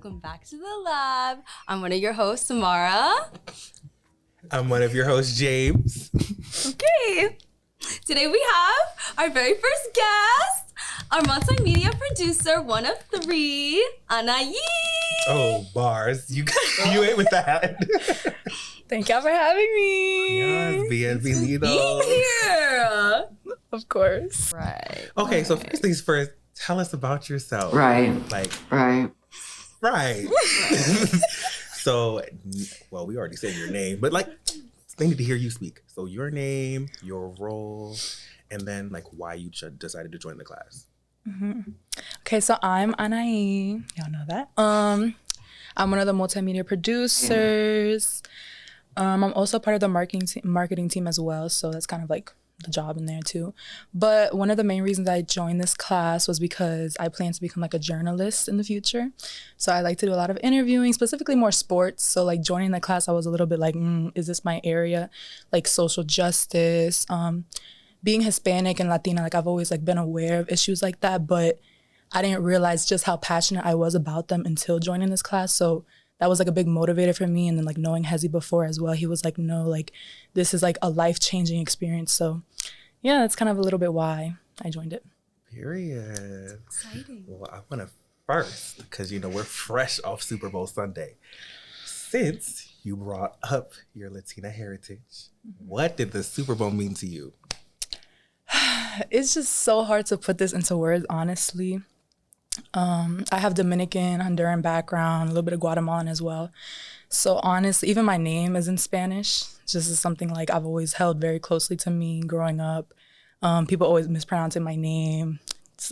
welcome back to the lab. I'm one of your hosts, Samara. I'm one of your hosts, James. Okay. Today we have our very first guest, our multimedia producer, one of three, Anahi. Oh, bars. You ain't with that. Thank y'all for having me. Yes, bienvenido. Being here. Of course. Right. Okay, so first things first, tell us about yourself. Right. Right. So, well, we already said your name, but they need to hear you speak. So your name, your role, and then why you decided to join the class. Mm-hmm. Okay, so I'm Anahi. Y'all know that. I'm one of the multimedia producers. I'm also part of the marketing team as well. So that's kind of like the job in there too. But one of the main reasons I joined this class was because I plan to become a journalist in the future. So I like to do a lot of interviewing, specifically more sports. So joining the class, I was a little bit is this my area? Social justice, being Hispanic and Latina, I've always been aware of issues like that, but I didn't realize just how passionate I was about them until joining this class. So that was a big motivator for me. And then knowing Hezi before as well, he was no, this is a life-changing experience. So yeah, that's kind of a little bit why I joined it. Period. Exciting. Well, I want to first, because we're fresh off Super Bowl Sunday. Since you brought up your Latina heritage, what did the Super Bowl mean to you? It's just so hard to put this into words, honestly. I have Dominican, Honduran background, a little bit of Guatemalan as well. So honestly, even my name is in Spanish. Just is something I've always held very closely to me growing up. People always mispronouncing my name.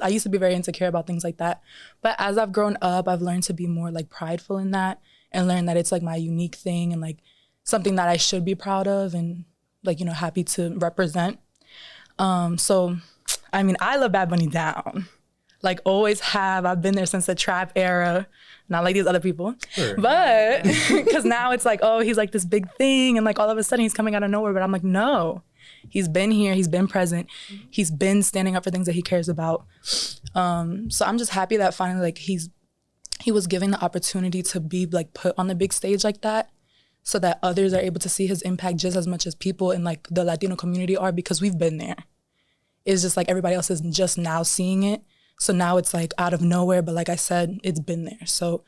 I used to be very insecure about things like that. But as I've grown up, I've learned to be more prideful in that and learn that it's my unique thing and something that I should be proud of and happy to represent. So, I love Bad Bunny down. Always have. I've been there since the trap era. Not like these other people. Sure. But because now it's oh, he's this big thing. And all of a sudden he's coming out of nowhere. But I'm no. He's been here. He's been present. He's been standing up for things that he cares about. So I'm just happy that finally he was given the opportunity to be put on the big stage like that, so that others are able to see his impact just as much as people in the Latino community are, because we've been there. It's just everybody else is just now seeing it. So now it's out of nowhere, but like I said, it's been there. So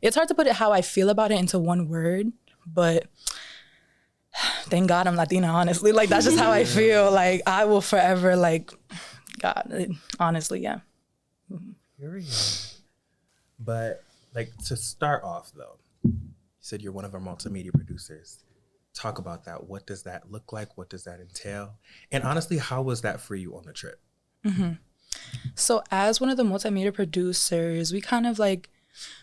it's hard to put it how I feel about it into one word, but thank God I'm Latina, honestly. That's just how I feel. I will forever, God, honestly, yeah. Period. But to start off though, you said you're one of our multimedia producers. Talk about that. What does that look like? What does that entail? And honestly, how was that for you on the trip? Mm-hmm. So as one of the multimedia producers, we kind of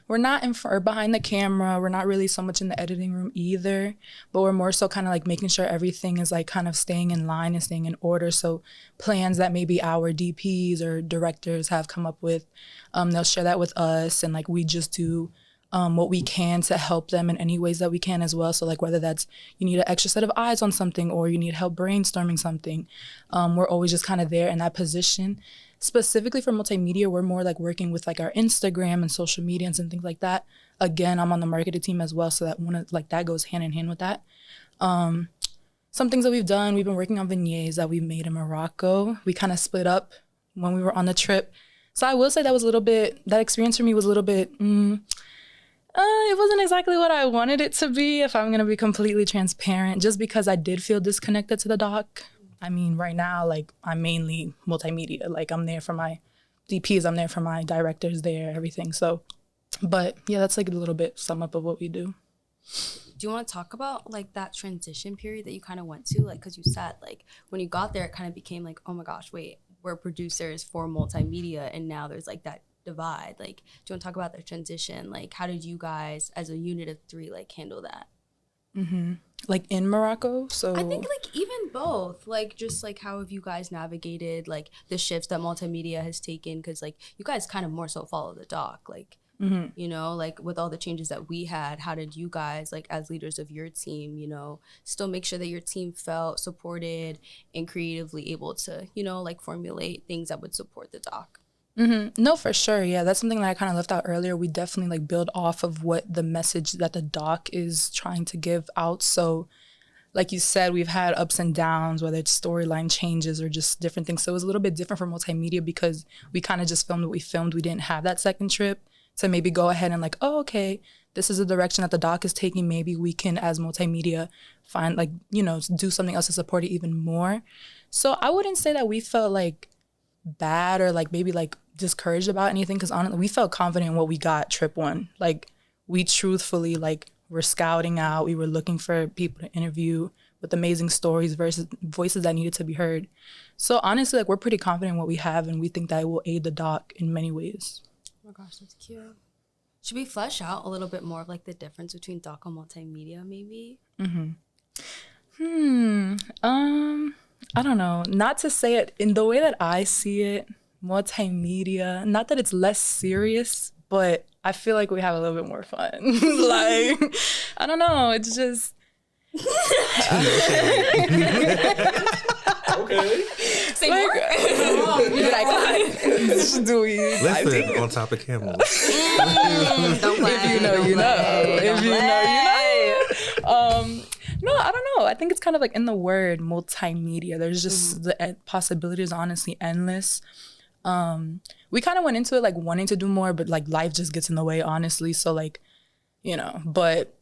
we're not behind the camera. We're not really so much in the editing room either, but we're more so kind of making sure everything is kind of staying in line and staying in order. So plans that maybe our DPs or directors have come up with, they'll share that with us, and we just do what we can to help them in any ways that we can as well. So whether that's you need an extra set of eyes on something or you need help brainstorming something, we're always just kind of there in that position. Specifically for multimedia, we're more working with our Instagram and social media and things like that. Again, I'm on the marketing team as well, so that one of that goes hand in hand with that. Some things that we've done, we've been working on beignets that we made in Morocco. We kind of split up when we were on the trip. So I will say that experience for me was a little bit, it wasn't exactly what I wanted it to be, if I'm going to be completely transparent, just because I did feel disconnected to the doc. Right now, I'm mainly multimedia. I'm there for my DPs, I'm there for my directors there, everything. So, but yeah, that's a little bit sum up of what we do. Do you want to talk about that transition period that you kind of went to? Because you said when you got there, it kind of became oh my gosh, wait, we're producers for multimedia, and now there's that divide. Do you want to talk about the transition? How did you guys, as a unit of three, handle that? Mm-hmm. In Morocco? So I think even both. Just how have you guys navigated the shifts that multimedia has taken? Because you guys kind of more so follow the doc. Mm-hmm. With all the changes that we had, how did you guys as leaders of your team, still make sure that your team felt supported and creatively able to, formulate things that would support the doc? No, for sure. Yeah, that's something that I kind of left out earlier. We definitely like build off of what the message that the doc is trying to give out. So like you said, we've had ups and downs, whether it's storyline changes or just different things. So it was a little bit different for multimedia because we kind of just filmed what we filmed. We didn't have that second trip to maybe go ahead and like, oh, okay, this is the direction that the doc is taking. Maybe we can, as multimedia, find like, you know, do something else to support it even more. So I wouldn't say that we felt like bad or like maybe like discouraged about anything, because honestly, we felt confident in what we got trip one. Like we truthfully like were scouting out. We were looking for people to interview with amazing stories versus voices that needed to be heard. So honestly, like we're pretty confident in what we have, and we think that it will aid the doc in many ways. Oh my gosh, that's cute. Should we flesh out a little bit more of like the difference between doc and multimedia, maybe? I don't know. Not to say it in the way that I see it, multimedia, not that it's less serious, but I feel like we have a little bit more fun. Like, I don't know. It's just. Okay. Say Like, more. do we? Listen, on topic camels. Don't play. If you know, you know. If you know, you know. No, I don't know. I think it's kind of like in the word multimedia. There's just the possibilities, honestly, endless. We kind of went into it like wanting to do more, but like life just gets in the way, honestly. So like, you know, but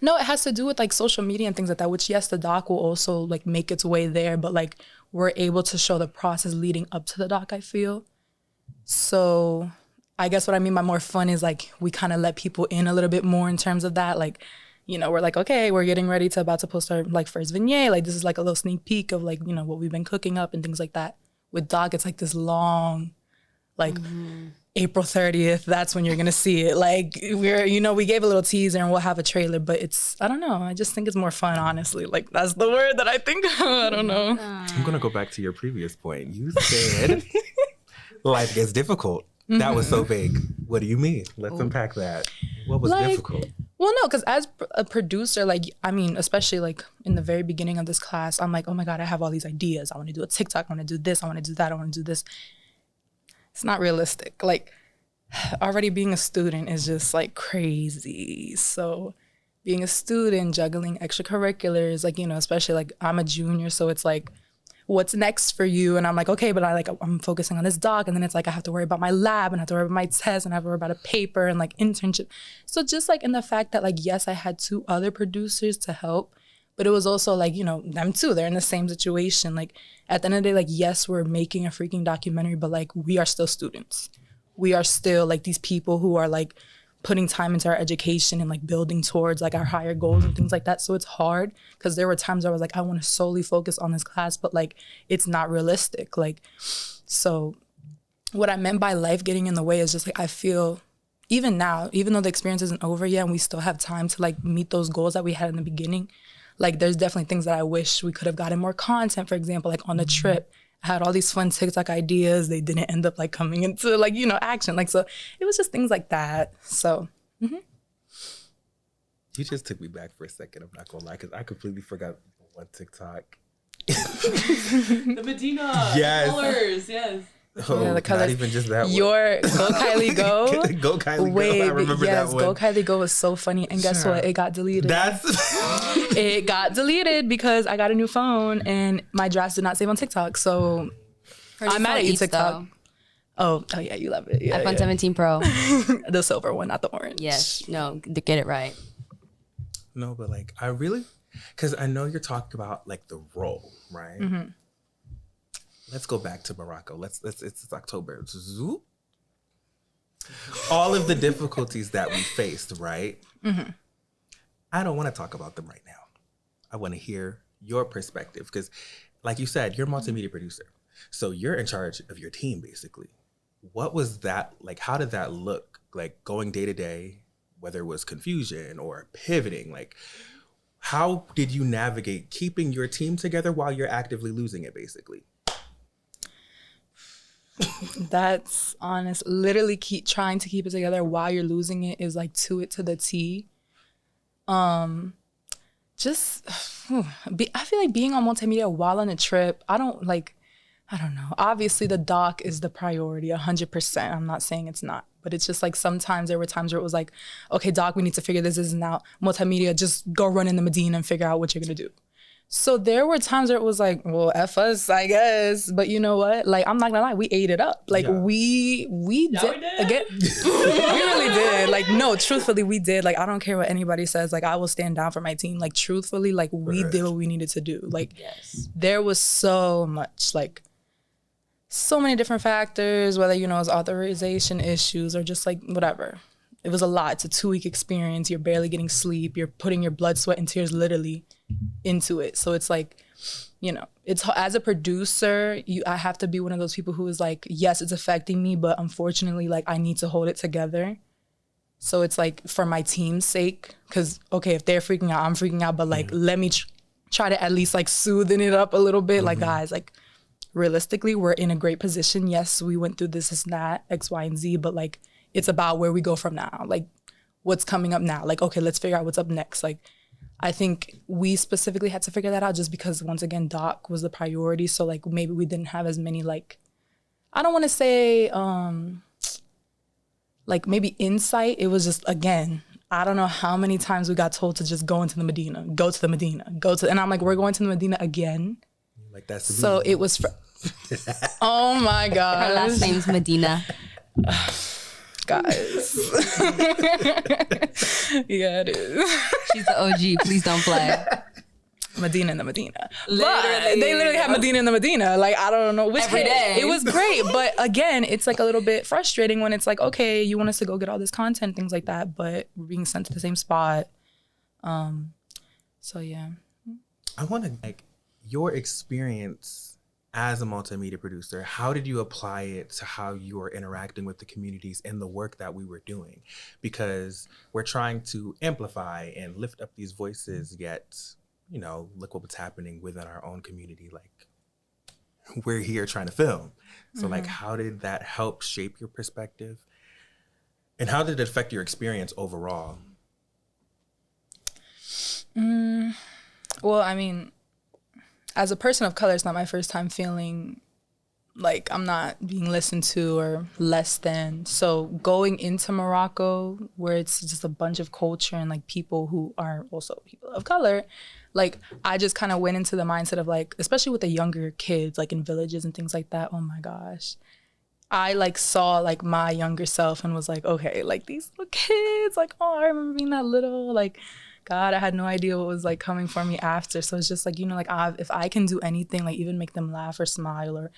no, it has to do with like social media and things like that, which yes, the doc will also like make its way there, but like we're able to show the process leading up to the doc, I feel. So I guess what I mean by more fun is like we kind of let people in a little bit more in terms of that. Like, you know, we're like, okay, we're getting ready to about to post our like first vignette. Like this is like a little sneak peek of like, you know, what we've been cooking up and things like that. With doc, it's like this long, like April 30th, that's when you're gonna see it. Like we're, you know, we gave a little teaser and we'll have a trailer, but it's, I don't know. I just think it's more fun, honestly. Like that's the word that I think. I don't know. I'm gonna go back to your previous point. You said life gets difficult. That was so vague. What do you mean? Let's unpack that. What was Like, difficult? Well, no, because as a producer, like, I mean, especially like in the very beginning of this class, I'm like, oh my God, I have all these ideas. I want to do a TikTok. I want to do this. I want to do that. I want to do this. It's not realistic. Like already being a student is just like crazy. So being a student, juggling extracurriculars, like, you know, especially like I'm a junior. So it's like, what's next for you? And I'm like, okay, but I'm focusing on this doc. And then it's like, I have to worry about my lab and I have to worry about my test and I have to worry about a paper and like internship. So just like in the fact that like, yes, I had 2 other producers to help, but it was also like, you know, them too, they're in the same situation. Like at the end of the day, like, yes, we're making a freaking documentary, but like, we are still students. We are still like these people who are like putting time into our education and like building towards like our higher goals and things like that. So it's hard because there were times I was like, I want to solely focus on this class, but like, it's not realistic. Like, so what I meant by life getting in the way is just like, I feel even now, even though the experience isn't over yet and we still have time to like meet those goals that we had in the beginning, like there's definitely things that I wish we could have gotten more content, for example, like on the trip. I had all these fun TikTok ideas. They didn't end up like coming into like, you know, action. Like, so it was just things like that. So. You just took me back for a second. I'm not gonna lie, because I completely forgot one TikTok. The Medina. Yes. Colors, yes. Oh, Yeah, the colors. not even just that one. Your Go Kylie Go. Go Kylie Wait, Go. I remember yes, that one. Go Kylie Go was so funny. And guess Sure. what? It got deleted. That's It got deleted because I got a new phone and my drafts did not save on TikTok. So I'm mad at you, TikTok. Oh yeah, you love it. Yeah, iPhone yeah. 17 Pro. The silver one, not the orange. Yes. No, get it right. no, but like I really, because I know you're talking about like the role, right? Let's go back to Morocco. It's October. Zoop. All of the difficulties that we faced, right? I don't want to talk about them right now. I want to hear your perspective because, like you said, you're a multimedia producer, so you're in charge of your team basically. What was that like? How did that look like going day to day? Whether it was confusion or pivoting, like how did you navigate keeping your team together while you're actively losing it, basically? That's honest. Literally trying to keep it together while you're losing it is like to it to the T. Just I feel like being on multimedia while on a trip, I don't like, I don't know. Obviously, the doc is the priority, 100%. I'm not saying it's not. But it's just like sometimes there were times where it was like, okay, doc, we need to figure this out. Multimedia, just go run in the Medina and figure out what you're going to do. So there were times where it was like, well, F us, I guess. But you know what? Like, I'm not gonna lie, we ate it up. Like, we did. Again, we really did. Like, no, truthfully, we did. Like, I don't care what anybody says. Like, I will stand down for my team. Like, truthfully, like, we did what we needed to do. Like, there was so much, like, so many different factors, whether, you know, it's authorization issues or just like whatever. It was a lot. It's a 2-week experience. You're barely getting sleep. You're putting your blood, sweat, and tears literally into it. So it's like, you know, it's as a producer, I have to be one of those people who is like, yes, it's affecting me, but unfortunately, like, I need to hold it together. So it's like for my team's sake, because okay, if they're freaking out, I'm freaking out, but like, let me try to at least like soothen it up a little bit. Like, guys, like, realistically, we're in a great position. Yes, we went through this and that, X, Y, and Z, but like, it's about where we go from now. Like, what's coming up now? Like, okay, let's figure out what's up next. Like, I think we specifically had to figure that out just because, once again, doc was the priority. So like, maybe we didn't have as many, like, I don't want to say, like maybe insight. It was just, again, I don't know how many times we got told to just go into the Medina, go to the Medina, and I'm like, we're going to the Medina again. Like, that's the so Medina. It was, oh my God. Her last name's Medina. Guys. Yeah, it is. She's the OG. Please don't play. Medina in the Medina. Literally. They literally have Medina in the Medina. Like, I don't know. Every day. It was great. But again, it's like a little bit frustrating when it's like, okay, you want us to go get all this content, things like that, but we're being sent to the same spot. So yeah. I want to, like, your experience as a multimedia producer, how did you apply it to how you were interacting with the communities and the work that we were doing? Because we're trying to amplify and lift up these voices, yet, you know, look what's happening within our own community. Like, we're here trying to film. So like, how did that help shape your perspective? And how did it affect your experience overall? Well, I mean, as a person of color, it's not my first time feeling like I'm not being listened to or less than. So going into Morocco, where it's just a bunch of culture and like people who are also people of color, like I just kind of went into the mindset of like, especially with the younger kids, like in villages and things like that. Oh my gosh. I like saw like my younger self and was like, okay, like these little kids, like, oh, I remember being that little, like, God, I had no idea what was like coming for me after. So it's just like, you know, like if I can do anything, like even make them laugh or smile or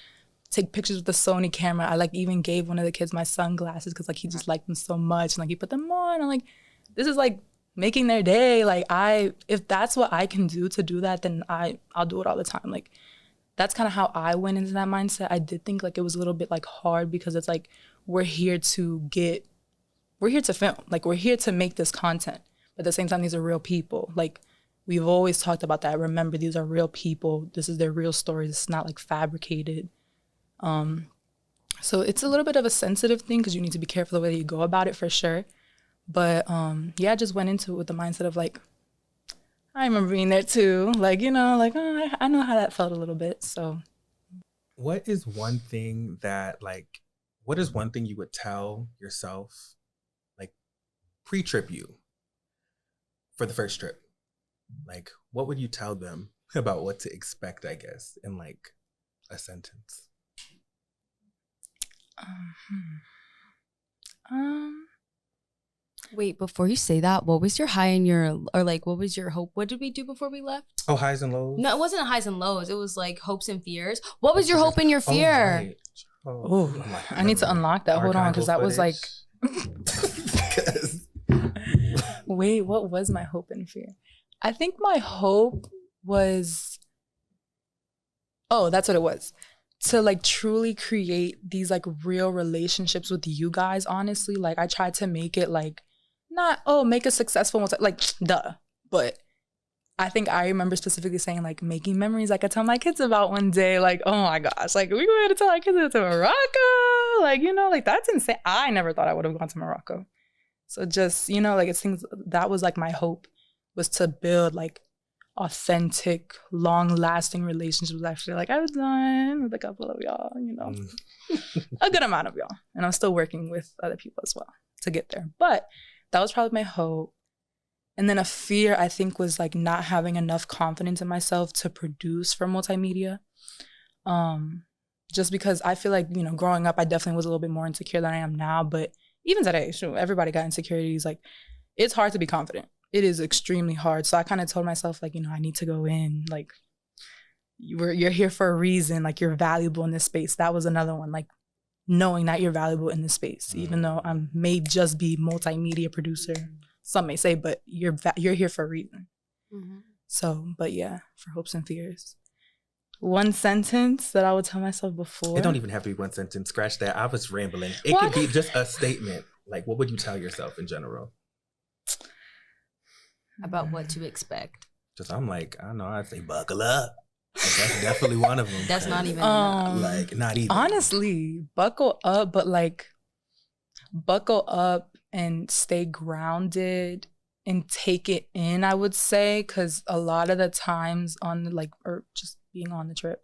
take pictures with the Sony camera. I like even gave one of the kids my sunglasses because like he just liked them so much. And like he put them on. I'm like, this is like making their day. Like if that's what I can do to do that, then I'll do it all the time. Like that's kind of how I went into that mindset. I did think like it was a little bit like hard because it's like, we're here to film. Like we're here to make this content. But at the same time, these are real people. Like, we've always talked about that. Remember, these are real people. This is their real stories. It's not, like, fabricated. So it's a little bit of a sensitive thing because you need to be careful the way you go about it, for sure. But, yeah, I just went into it with the mindset of, like, I remember being there, too. Like, you know, like, oh, I know how that felt a little bit, so. What is one thing you would tell yourself, like, pre-trip you? For the first trip, like, what would you tell them about what to expect, I guess, in like a sentence? Wait, before you say that, what was your high and what was your hope? What did we do before we left? Oh, highs and lows? No, it wasn't highs and lows. It was like hopes and fears. What was your hope and your fear? Right. Oh, I need to unlock that. Hold on, because that was like... Wait, what was my hope and fear? I think my hope was, that's what it was. To like truly create these like real relationships with you guys, honestly. Like I tried to make it like, not, make a successful one, like, duh. But I think I remember specifically saying like making memories I could tell my kids about one day. Like, oh my gosh, like we were to tell our kids to Morocco. Like, you know, like that's insane. I never thought I would have gone to Morocco. So just, you know, like it's things that was like my hope was to build like authentic, long-lasting relationships was actually like I've done with a couple of y'all, you know, a good amount of y'all. And I'm still working with other people as well to get there. But that was probably my hope. And then a fear, I think, was like not having enough confidence in myself to produce for multimedia. Just because I feel like, you know, growing up, I definitely was a little bit more insecure than I am now. But even today, sure, everybody got insecurities. Like, it's hard to be confident. It is extremely hard. So I kind of told myself, like, you know, I need to go in. Like, you're here for a reason. Like, you're valuable in this space. That was another one. Like, knowing that you're valuable in this space, even though I may just be multimedia producer. Some may say, but you're here for a reason. Mm-hmm. So, but yeah, for hopes and fears. One sentence that I would tell myself before. It don't even have to be one sentence. Scratch that. I was rambling. It could be just a statement. Like, what would you tell yourself in general? About what to expect. Just, I'm like, I don't know, I'd say buckle up. Like, that's definitely one of them. That's not even like, not even. Honestly, buckle up, but like, buckle up and stay grounded and take it in, I would say, because a lot of the times on the, like, or just being on the trip,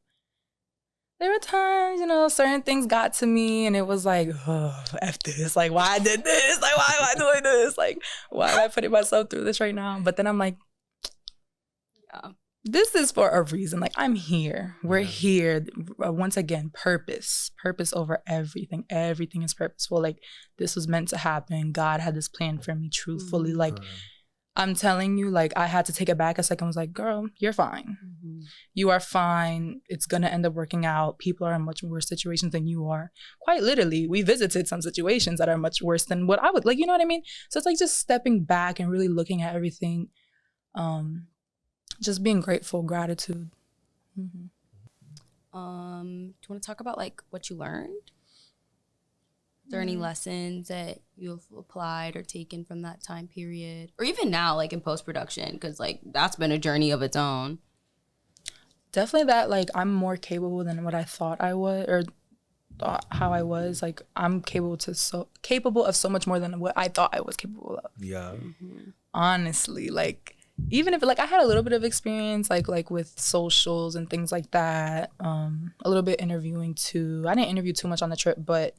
there were times, you know, certain things got to me and it was like, oh, F this, like, why I did this, like, why am I doing this, like, why am I putting myself through this right now? But then I'm like, yeah, this is for a reason. Like, I'm here. We're here. Once again, purpose over everything. Everything is purposeful. Like, this was meant to happen. God had this plan for me, truthfully. Like, I'm telling you, like, I had to take it back a second. I was like, girl, you're fine. Mm-hmm. You are fine. It's going to end up working out. People are in much worse situations than you are. Quite literally, we visited some situations that are much worse than what I would, like, you know what I mean? So it's like just stepping back and really looking at everything. Just being grateful, gratitude. Mm-hmm. Do you want to talk about like what you learned? Are there any lessons that you've applied or taken from that time period? Or even now, like in post-production, because like that's been a journey of its own. Definitely that, like, I'm more capable than what I thought I was, or thought how I was. Like, I'm capable of so much more than what I thought I was capable of. Yeah. Mm-hmm. Honestly, like, even if, like, I had a little bit of experience, like with socials and things like that, a little bit interviewing too. I didn't interview too much on the trip, but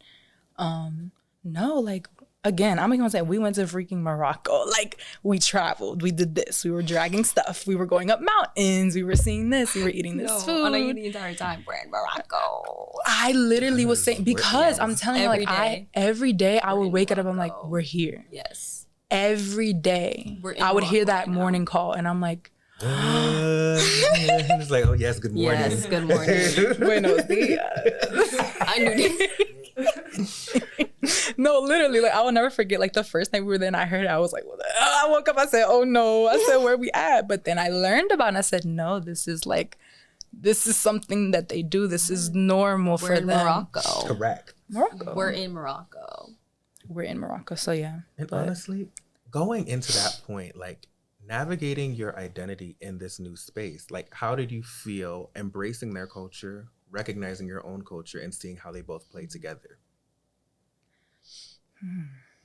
no, like, again, I'm gonna say we went to freaking Morocco. Like, we traveled, we did this, we were dragging stuff, we were going up mountains, we were seeing this, we were eating this food. On the entire time, we're in Morocco. I literally was saying, because I'm telling you, like, every day I would wake up, I'm like, we're here. Yes. Every day I would hear that morning call and I'm like, it's like, oh yes, good morning. Yes, good morning. Buenos dias. I knew No, literally, like, I will never forget, like, the first night we were there and I heard it, I was like, what the hell? I woke up, I said, oh no. I said, where we at? But then I learned about it and I said, no, this is something that they do. This is normal for them. Morocco. Correct. Morocco. We're in Morocco. We're in Morocco, so yeah. And honestly, going into that point, like, navigating your identity in this new space, like, how did you feel embracing their culture, recognizing your own culture, and seeing how they both play together?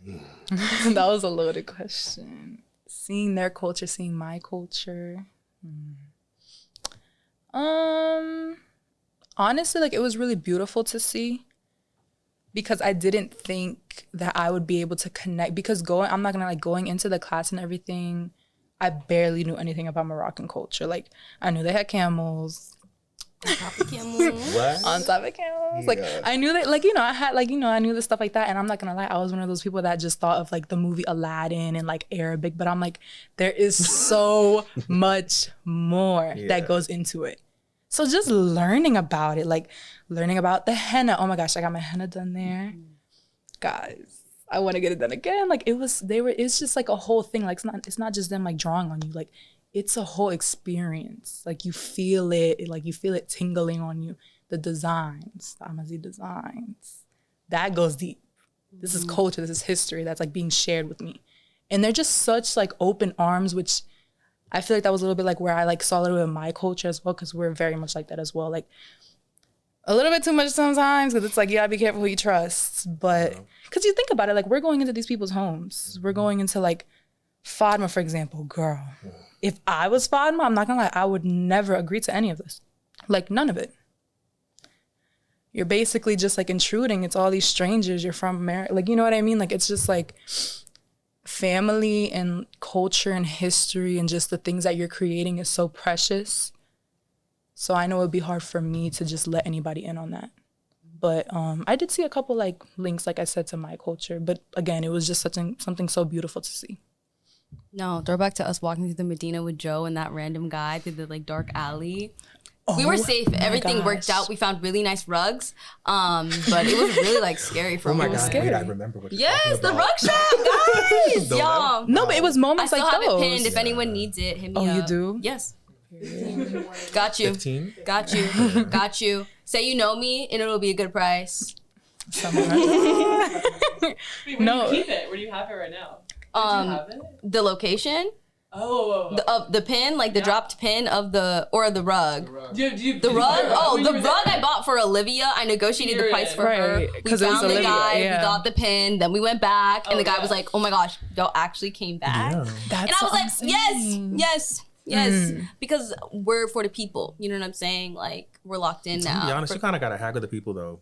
That was a loaded question. Seeing their culture, seeing my culture. Honestly, like, it was really beautiful to see, because I didn't think that I would be able to connect, because I'm not gonna, like, going into the class and everything, I barely knew anything about Moroccan culture. Like, I knew they had camels. On top of camels. What? On top of camels. Yeah. Like, I knew that, like, you know, I knew the stuff like that. And I'm not gonna lie, I was one of those people that just thought of, like, the movie Aladdin and, like, Arabic. But I'm like, there is so much more that goes into it. So just learning about it, like, learning about the henna. Oh my gosh, I got my henna done there. Guys, I want to get it done again. Like, it's just like a whole thing. Like, it's not just them, like, drawing on you. Like, it's a whole experience. Like, you feel it. Like, you feel it tingling on you. The designs, the Amazi designs, that goes deep. This is culture. This is history that's, like, being shared with me. And they're just such, like, open arms, which I feel like that was a little bit, like, where I, like, saw a little bit of my culture as well, because we're very much like that as well. Like, a little bit too much sometimes, because it's like, you gotta be careful who you trust. But because you think about it, like, we're going into these people's homes. We're going into, like, Fatma, for example, girl. if I was Fatma, I'm not gonna lie, I would never agree to any of this. Like, none of it. You're basically just like intruding. It's all these strangers. You're from America. Like, you know what I mean? Like, it's just like family and culture and history and just the things that you're creating is so precious. So I know it'd be hard for me to just let anybody in on that. But I did see a couple like links, like I said, to my culture. But again, it was just something so beautiful to see. No, throwback to us walking through the Medina with Joe and that random guy through the like dark alley. We were safe. Everything worked out. We found really nice rugs. But it was really like scary for Oh a my moment. God, wait, I remember what you're Yes, talking the about. rug shop, guys. No, Y'all. No, but it was I moments still like have those. it pinned. If anyone needs it, hit me up. Oh, you do? Yes. Got you. 15? Got you. Got you. Say you know me and it'll be a good price. Wait, where do No. you keep it? Where do you have it right now? Where do you have it? The location, Oh. the pin, like the dropped pin of the rug. The Rug? Oh, the rug I bought for Olivia. I negotiated the price for her. Right, We 'cause it was found the Olivia, guy. yeah. We got the pin. Then we went back, and the guy yeah. was like, "Oh my gosh, y'all actually came back." Yeah. That's And I was like, insane. yes, because we're for the people. You know what I'm saying? Like we're locked in now. To be honest, you kind of got to haggle the people though.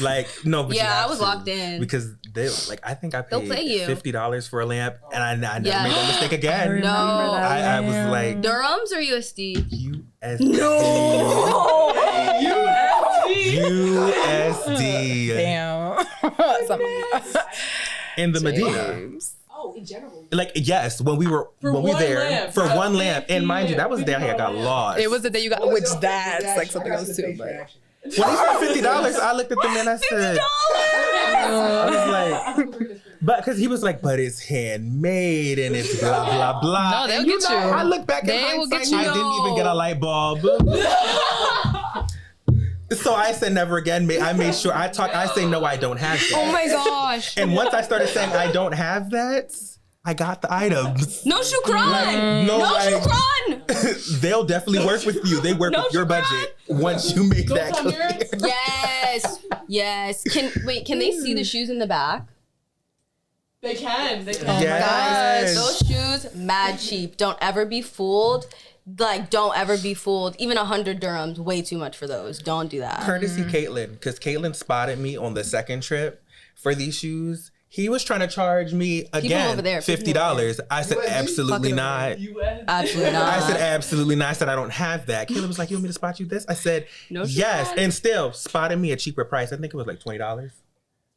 Like, no, but you Yeah, I have was to, locked in. because they like. I think I They'll play you. paid $50 for a lamp, and I never Yeah. made that mistake again. remember No. that I was lamp. like Dirhams or USD? USD. USD Damn. Something. in the Medina. Oh, in general. Like, yes, when we were one there lamp, for yeah. one lamp, and mind you, that was the day I got lost. It was the day you got, which that's like something else too. But when they said $50. I looked at the man. I said, I was like, but because he was like, but it's handmade and it's blah blah blah. No, they'll And get you. I look back They in will hindsight, get you. I didn't even get a light bulb. So I said never again. I made sure I say no, I don't have that. Oh my gosh. And once I started saying I don't have that, I got the items. No shukran. No, No like- shukran. They'll definitely work with you. They work No, with your Shukran. budget once you make that come clear. here. Yes. Can they see the shoes in the back? They can. They can. Oh my Yes. Guys, those shoes, mad cheap. Don't ever be fooled. Like, don't ever be fooled. Even 100 dirhams, way too much for those. Don't do that. Courtesy Caitlin, because Caitlin spotted me on the second trip for these shoes. He was trying to charge me again over there, $50. I said absolutely not. Absolutely not. I said absolutely not. I said I don't have that. Caitlin was like, "You want me to spot you this?" I said No, yes, shukran. and still spotted me a cheaper price. I think it was like $20.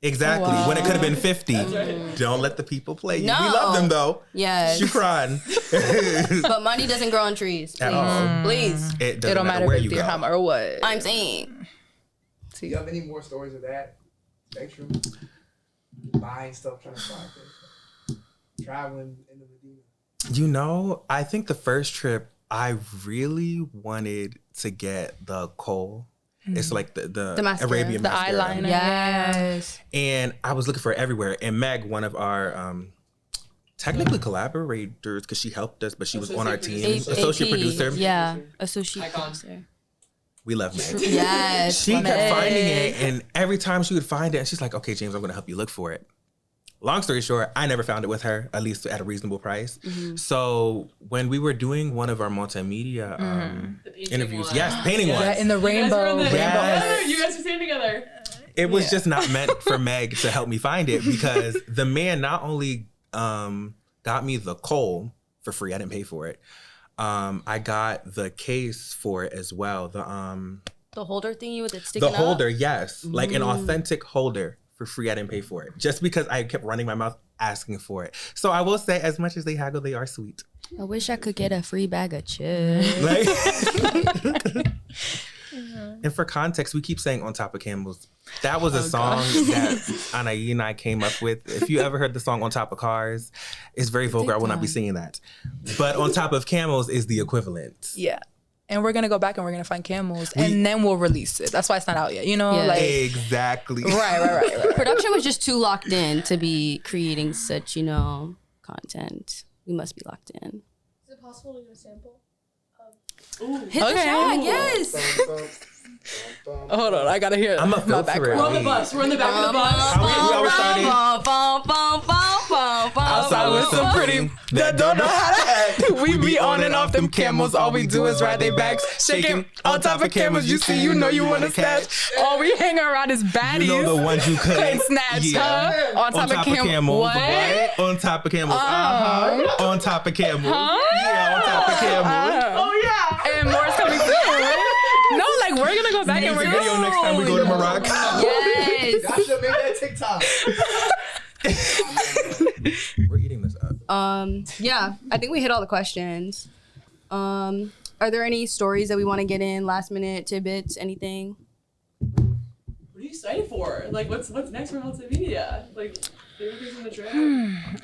Exactly. Wow. When it could have been $50. Don't let the people play you. No. We love them though. Yes. Shukran. But money doesn't grow on trees. Please. At all. Please. It doesn't it don't matter where if you it's go. dirham or what. I'm saying. Do you have any more stories of that spectrum? Buying stuff, trying to find things. Traveling in the Medina. You know, I think the first trip I really wanted to get the kohl. It's like the mascara. Arabian The mascara. eyeliner. Yes. And I was looking for it everywhere. And Meg, one of our technically collaborators, because she helped us, but she was on our team. Associate producer. Yeah. Associate Icon. producer. We love Meg. Yes. She kept Meg. finding it, and every time she would find it, and she's like, "Okay, James, I'm going to help you look for it." Long story short, I never found it with her, at least at a reasonable price. So when we were doing one of our multimedia The painting interviews, one. yes, painting one, Yeah, in the You guys were rainbow. in the- Yes. You guys were staying together. it was just not meant for Meg to help me find it, because the man not only got me the kohl for free, I didn't pay for it. I got the case for it as well. The holder thingy with it sticking the up? holder, yes, like an authentic holder for free. I didn't pay for it just because I kept running my mouth asking for it. So I will say, as much as they haggle, they are sweet. I wish I could get a free bag of chips. Like, and for context, we keep saying "On Top of Camels." That was a song that Anahi and I came up with. If you ever heard the song "On Top of Cars," it's very vulgar. I will not be singing that. But "On Top of Camels" is the equivalent. Yeah. And we're gonna go back and we're gonna find camels, and then we'll release it. That's why it's not out yet. You know, Yeah. like Exactly. right. Production was just too locked in to be creating such, content. We must be locked in. Is it possible to get a sample? Hit the Okay. track, yes. Hold on, I gotta hear I'm a my filter it. We're on the bus. We're in the back of the bus. How we always started. Bum, bum, bum, bum, Outside with some pretty that don't know how to act. We be on and off them camels. All we do is ride their backs, shaking on top of camels. You see, you know you want to snatch. All we hang around is baddies. You know the ones you couldn't snatch. Yeah. On top of camels. What? On top of camels. On top of camels. Yeah, on top of camels. Oh yeah. And more's coming soon. No, like we're gonna go back and we're video next time we go to Morocco. Yes. I should make that TikTok. We're eating this up. Yeah, I think we hit all the questions. Are there any stories that we want to get in? Last minute tidbits? Anything? What are you excited for? Like, what's next for Multimedia? Like, favorite things in the trip?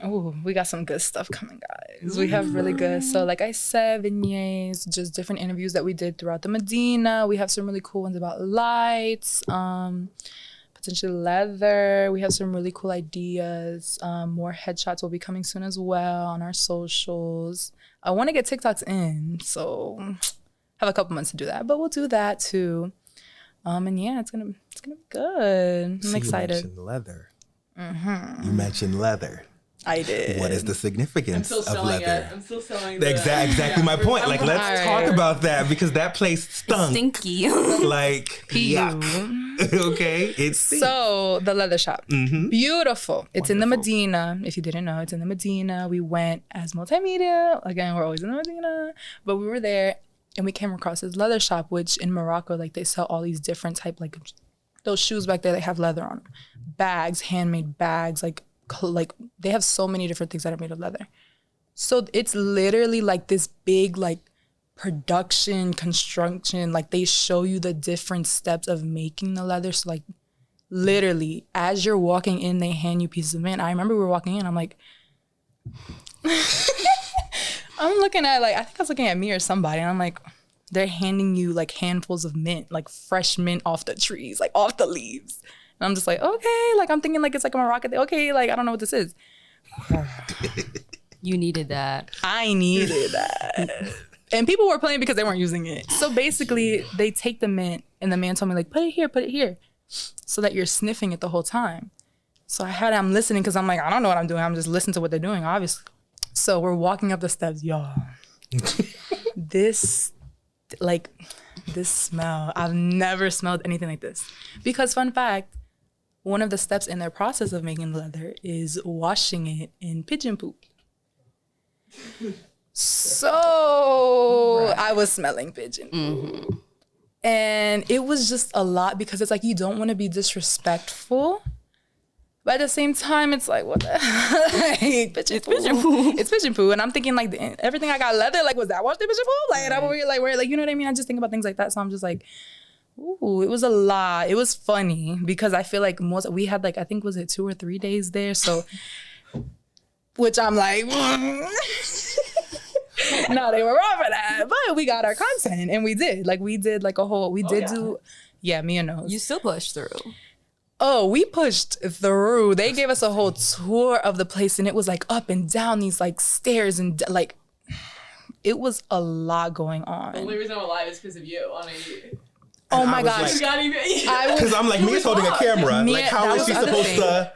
Oh, we got some good stuff coming, guys. We have really good. So, like I said, vignettes, just different interviews that we did throughout the Medina. We have some really cool ones about lights, potentially leather. We have some really cool ideas. More headshots will be coming soon as well on our socials. I want to get TikToks in, so have a couple months to do that, but we'll do that too. And yeah, it's gonna be good. I'm excited. You mentioned leather. You mentioned leather. I did. What is the I'm significance still of selling leather? it. I'm still selling it. Exactly my point. Like, let's talk about that because that place stunk. Stinky. Like, yuck. Okay, it's So the leather shop, beautiful. It's in the Wonderful. Medina. If you didn't know, it's in the Medina. We went as Multimedia. Again, we're always in the Medina, but we were there and we came across this leather shop, which in Morocco, like they sell all these different type, like those shoes back there. They have leather on them, bags, handmade bags, like they have so many different things that are made of leather. So it's literally like this big like production, construction, like they show you the different steps of making the leather. So like literally as you're walking in, they hand you pieces of mint. I remember we were walking in, I'm like, I'm looking at like, I think I was looking at me or somebody and I'm like, they're handing you like handfuls of mint, like fresh mint off the trees, like off the leaves. And I'm just like, okay, like I'm thinking like it's like a Moroccan thing. Okay, like I don't know what this is. You needed that. I needed that. And people were playing because they weren't using it. So basically, they take the mint, and the man told me, like, put it here, so that you're sniffing it the whole time. So I'm listening because I'm like, I don't know what I'm doing. I'm just listening to what they're doing, obviously. So we're walking up the steps, y'all. This smell, I've never smelled anything like this. Because fun fact, one of the steps in their process of making leather is washing it in pigeon poop. So I was smelling pigeon poop. And it was just a lot because it's like you don't want to be disrespectful. But at the same time, it's like, what the like, pigeon poo. It's pigeon poo. And I'm thinking like everything I got leather, like was that washed in pigeon poo? Like I'm over here like where like you know what I mean? I just think about things like that. So I'm just like, ooh, it was a lot. It was funny because I feel like we had like I think was it 2 or 3 days there. So which I'm like no, they were wrong for that. But we got our content and we did like a whole me and Nose. You still pushed through. Oh, we pushed through. They gave us a whole tour of the place and it was like up and down these like stairs and like it was a lot going on. The only reason I'm alive is because of you, Anahi. Oh my I was gosh. like- Because I'm like, Mia's holding a camera. Mia, Like, how that is was she the other supposed thing. to?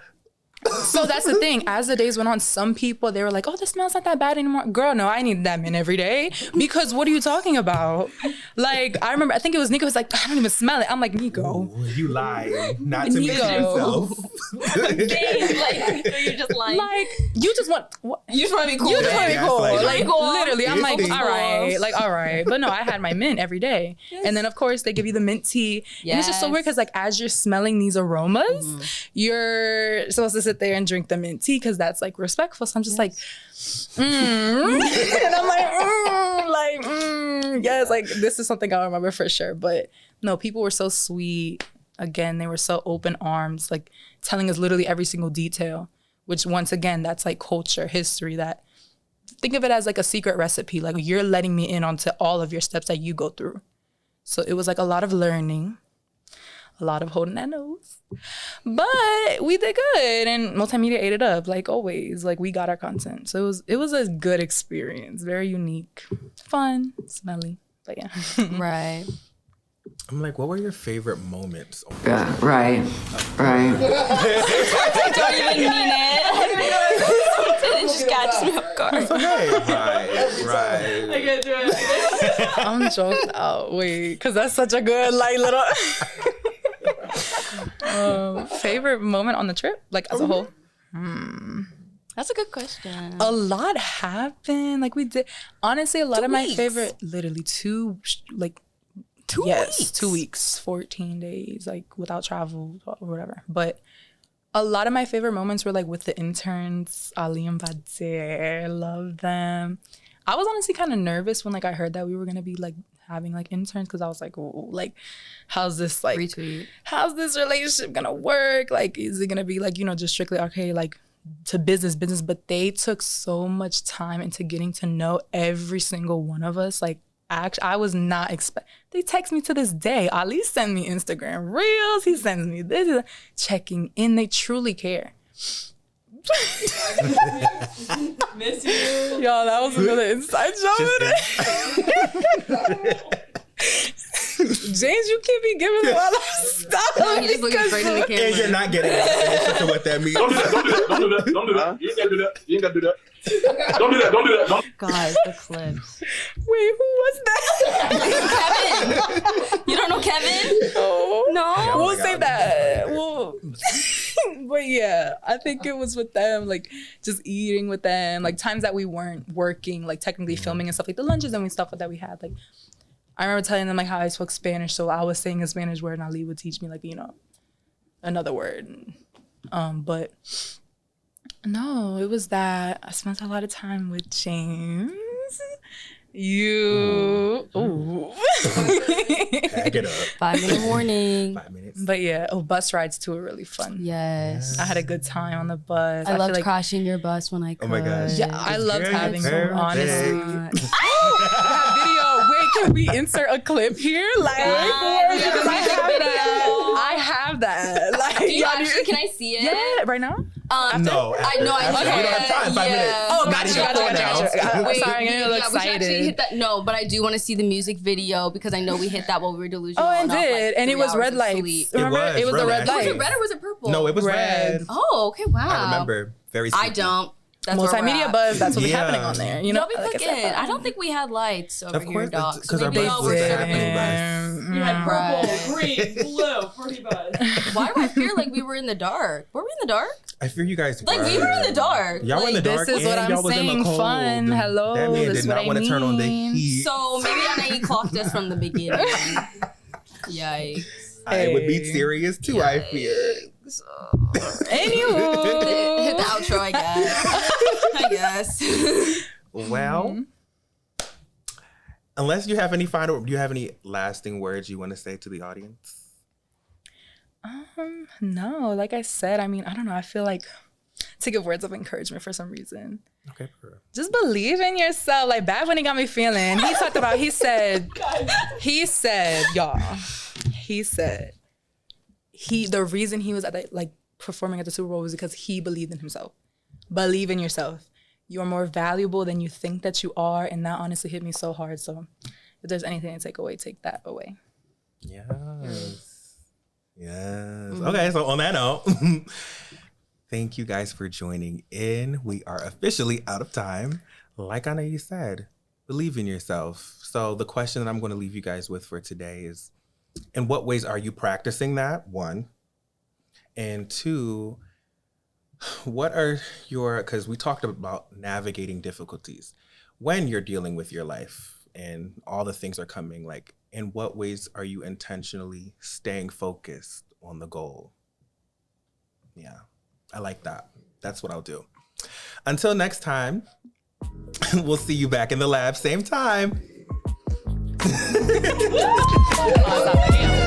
So that's the thing. As the days went on, some people, they were like, oh, the smell's not that bad anymore. Girl, no, I need that mint every day. Because what are you talking about? Like, I remember, I think it was Nico was like, I don't even smell it. I'm like, Nico. Ooh, you lie. Not to Nico. mention yourself. Like, you're just lying. Like, you just want, You just want to be cool. you just want to be cool. Gaslighting. Like, Cool. literally, I'm like, It's all right. Like, all right. But no, I had my mint every day. And then, of course, they give you the mint tea. And it's just so weird because, like, as you're smelling these aromas, you're supposed to sit there and drink the mint tea because that's, like, respectful. So I'm just like, and I'm like, yes, like, this is something I'll remember for sure. But no, people were so sweet. Again, they were so open arms, like, telling us literally every single detail, which, once again, that's, like, culture, history, that think of it as like a secret recipe. Like you're letting me in onto all of your steps that you go through. So it was like a lot of learning, a lot of holding that nose, but we did good and Multimedia ate it up like always. Like we got our content. So it was a good experience, very unique, fun, smelly, but yeah. Right. I'm like, what were your favorite moments? Yeah, right. Don't even mean it. just catches me off guard. It's okay. Right. I can't do it. I'm joking. Oh wait, because that's such a good like little favorite moment on the trip, like as a whole. That's a good question. A lot happened. Like we did. Honestly, a lot 2 of my weeks. favorite. Literally 2 weeks. 2 weeks, 14 days, like without travel or whatever. But a lot of my favorite moments were like with the interns, Ali and Badze. I love them. I was honestly kind of nervous when like I heard that we were gonna be like having like interns, because I was like, oh, like how's this like Retweet. how's this relationship gonna work? Like, is it gonna be like, you know, just strictly okay, like to business? But they took so much time into getting to know every single one of us. Like, I was not they text me to this day. Ali send me Instagram reels. He sends me this, checking in. They truly care. Miss you. Yo, that was another inside joke. James, you can't be giving a lot of stuff. No, he just looking straight in the camera. And you're not getting an explanation to what that means. Don't do that. Don't do that. You ain't gotta do that. You ain't gotta do that. Don't do that. Don't do that. Don't. Guys, the clips. Wait, who was that? Kevin. You don't know Kevin? Oh. No. Oh We'll my say God. that. Well, but yeah, I think it was with them, like just eating with them, like times that we weren't working, like technically filming and stuff, like the lunches and stuff that we had. Like, I remember telling them like how I spoke Spanish, so I was saying a Spanish word and Ali would teach me like, you know, another word. But no, it was that I spent a lot of time with James. You. Ooh. Pack it up. 5-minute warning. 5 minutes. But yeah, bus rides too were really fun. Yes. I had a good time on the bus. I feel loved like, crashing your bus when I could. Oh my gosh. yeah, I loved Girl, having you're them, honestly. perfect. That video, wait, can we insert a clip here? Like, God, because I have that. I have that. Like, Can you y'all actually, do- can I see it? yeah, right now? No, I know. I after. know. We don't have time. 5 minutes. Oh, Not gotcha, even gotcha, four gotcha, now. gotcha. I'm Wait, sorry, I'm getting a little we should actually excited. hit that. No, but I do want to see the music video because I know we hit that while we were delusional. Oh, and off, like, did, and it 3 was hours red of lights. sleep. Remember, was it was the red red lights. Was it lights. red or was it purple? No, it was red. Oh, okay. Wow. I remember. Very I sleepy. don't. That's where we're Multimedia at. buzz. That's what's Yeah. happening on there. You know, Y'all be like I cooking. said. I don't think we had lights over Of here, course, dog. because our Maybe bus y'all was were a there. happening bus. You had purple, Right. green, blue, pretty buzz. Why do I feel like we were in the dark? Were we in the dark? I fear you guys Like, we were in the dark. Y'all were in the Like, dark. This is what and I'm y'all was in the saying. cold. Fun. Hello. That man This did is not what want I to turn on the mean. heat. So maybe Anahi clocked us from the beginning. Yikes. I would be Hey. serious too, I fear. Anywho. Hit the outro, I guess. I guess. Well, unless you have any do you have any lasting words you want to say to the audience? No, like I said, I mean, I don't know. I feel like to give words of encouragement for some reason. Okay. Just believe in yourself. Like back when he got me feeling, he talked about, he said, y'all, the reason he was at the, like performing at the Super Bowl was because he believed in himself. Believe in yourself. You are more valuable than you think that you are. And that honestly hit me so hard. So if there's anything to take away, take that away. Yes. Yes. Okay, so on that note, thank you guys for joining in. We are officially out of time. Like Anahi said, believe in yourself. So the question that I'm going to leave you guys with for today is, in what ways are you practicing that? 1. And 2, what are because we talked about navigating difficulties when you're dealing with your life and all the things are coming, like, in what ways are you intentionally staying focused on the goal? Yeah, I like that. That's what I'll do. Until next time, we'll see you back in the lab, same time. Oh, stop.